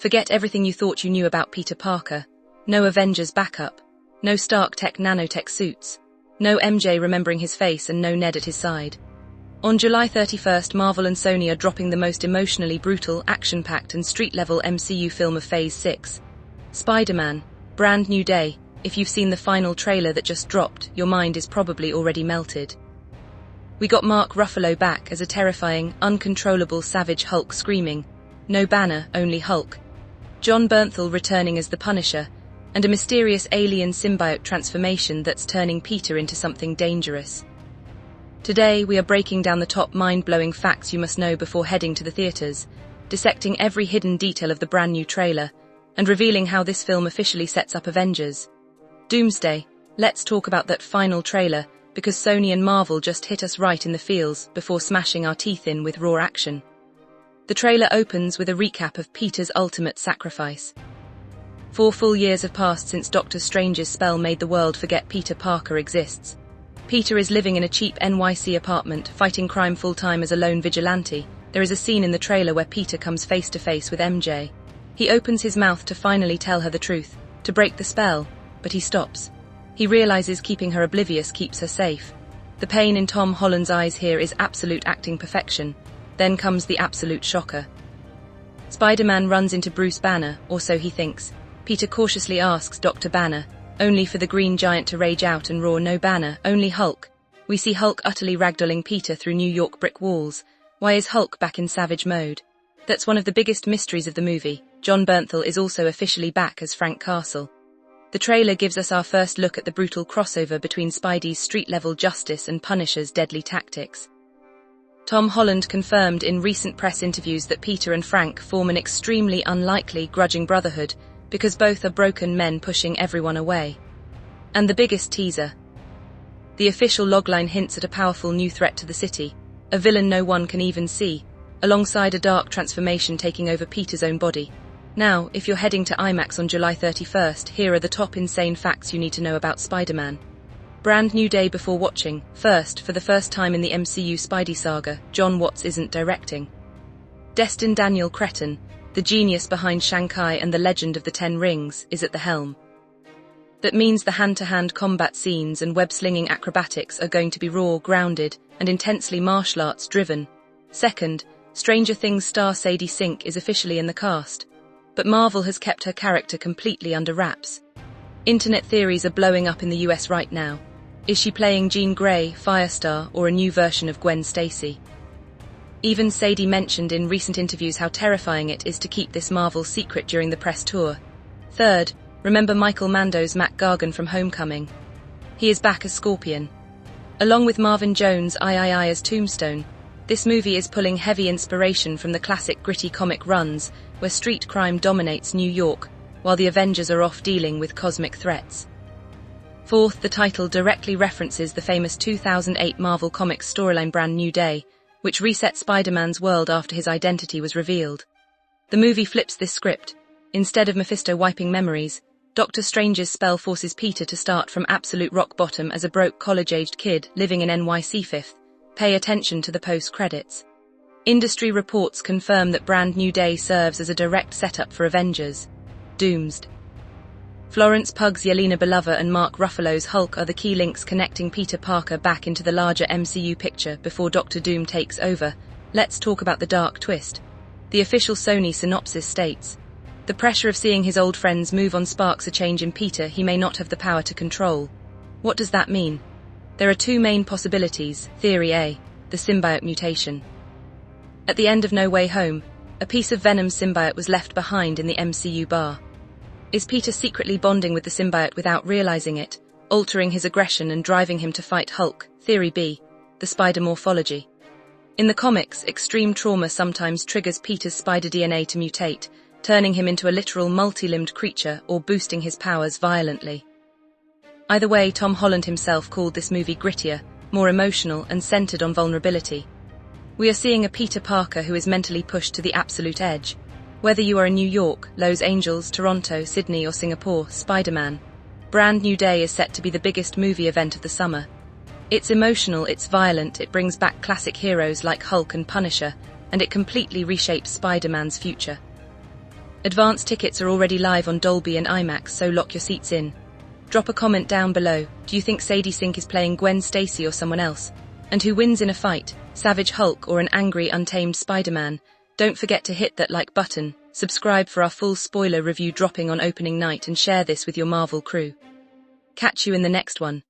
Forget everything you thought you knew about Peter Parker. No Avengers backup. No Stark Tech nanotech suits. No MJ remembering his face and no Ned at his side. On July 31st, Marvel and Sony are dropping the most emotionally brutal, action-packed and street-level MCU film of Phase 6. Spider-Man, Brand New Day. If you've seen the final trailer that just dropped, your mind is probably already melted. We got Mark Ruffalo back as a terrifying, uncontrollable savage Hulk screaming, "No Banner, only Hulk." John Bernthal returning as the Punisher, and a mysterious alien symbiote transformation that's turning Peter into something dangerous. Today, we are breaking down the top mind-blowing facts you must know before heading to the theaters, dissecting every hidden detail of the brand new trailer, and revealing how this film officially sets up Avengers. Doomsday. Let's talk about that final trailer, because Sony and Marvel just hit us right in the feels before smashing our teeth in with raw action. The trailer opens with a recap of Peter's ultimate sacrifice. 4 full years have passed since Doctor Strange's spell made the world forget Peter Parker exists. Peter is living in a cheap NYC apartment, fighting crime full-time as a lone vigilante. There is a scene in the trailer where Peter comes face-to-face with MJ. He opens his mouth to finally tell her the truth, to break the spell, but he stops. He realizes keeping her oblivious keeps her safe. The pain in Tom Holland's eyes here is absolute acting perfection. Then comes the absolute shocker. Spider-Man runs into Bruce Banner, or so he thinks. Peter cautiously asks Dr. Banner, only for the Green Giant to rage out and roar, "No Banner, only Hulk." We see Hulk utterly ragdolling Peter through New York brick walls. Why is Hulk back in savage mode? That's one of the biggest mysteries of the movie. John Bernthal is also officially back as Frank Castle. The trailer gives us our first look at the brutal crossover between Spidey's street-level justice and Punisher's deadly tactics. Tom Holland confirmed in recent press interviews that Peter and Frank form an extremely unlikely, grudging brotherhood, because both are broken men pushing everyone away. And the biggest teaser. The official logline hints at a powerful new threat to the city, a villain no one can even see, alongside a dark transformation taking over Peter's own body. Now, if you're heading to IMAX on July 31st, here are the top insane facts you need to know about Spider-Man. Brand new day before watching. First, for the first time in the MCU Spidey saga, John Watts isn't directing. Destin Daniel Cretton, the genius behind Shanghai and the Legend of the Ten Rings, is at the helm. That means the hand-to-hand combat scenes and web-slinging acrobatics are going to be raw, grounded, and intensely martial arts driven. Second, Stranger Things star Sadie Sink is officially in the cast, but Marvel has kept her character completely under wraps. Internet theories are blowing up in the US right now. Is she playing Jean Grey, Firestar, or a new version of Gwen Stacy? Even Sadie mentioned in recent interviews how terrifying it is to keep this Marvel secret during the press tour. Third, remember Michael Mando's Mac Gargan from Homecoming? He is back as Scorpion. Along with Marvin Jones' III as Tombstone, this movie is pulling heavy inspiration from the classic gritty comic runs, where street crime dominates New York, while the Avengers are off dealing with cosmic threats. Fourth, the title directly references the famous 2008 Marvel Comics storyline Brand New Day, which reset Spider-Man's world after his identity was revealed. The movie flips this script. Instead of Mephisto wiping memories, Doctor Strange's spell forces Peter to start from absolute rock bottom as a broke college-aged kid living in NYC 5th. Pay attention to the post-credits. Industry reports confirm that Brand New Day serves as a direct setup for Avengers. Doomsday. Florence Pugh's Yelena Belova and Mark Ruffalo's Hulk are the key links connecting Peter Parker back into the larger MCU picture before Doctor Doom takes over. Let's talk about the dark twist. The official Sony synopsis states, "The pressure of seeing his old friends move on sparks a change in Peter he may not have the power to control." What does that mean? There are 2 main possibilities. Theory A, the symbiote mutation. At the end of No Way Home, a piece of Venom's symbiote was left behind in the MCU bar. Is Peter secretly bonding with the symbiote without realizing it, altering his aggression and driving him to fight Hulk? Theory B, the spider morphology. In the comics, extreme trauma sometimes triggers Peter's spider DNA to mutate, turning him into a literal multi-limbed creature or boosting his powers violently. Either way, Tom Holland himself called this movie grittier, more emotional, and centered on vulnerability. We are seeing a Peter Parker who is mentally pushed to the absolute edge. Whether you are in New York, Los Angeles, Toronto, Sydney, or Singapore, Spider-Man, Brand New Day is set to be the biggest movie event of the summer. It's emotional, it's violent, it brings back classic heroes like Hulk and Punisher, and it completely reshapes Spider-Man's future. Advance tickets are already live on Dolby and IMAX, so lock your seats in. Drop a comment down below. Do you think Sadie Sink is playing Gwen Stacy or someone else? And who wins in a fight, Savage Hulk or an angry, untamed Spider-Man? Don't forget to hit that like button, subscribe for our full spoiler review dropping on opening night, and share this with your Marvel crew. Catch you in the next one.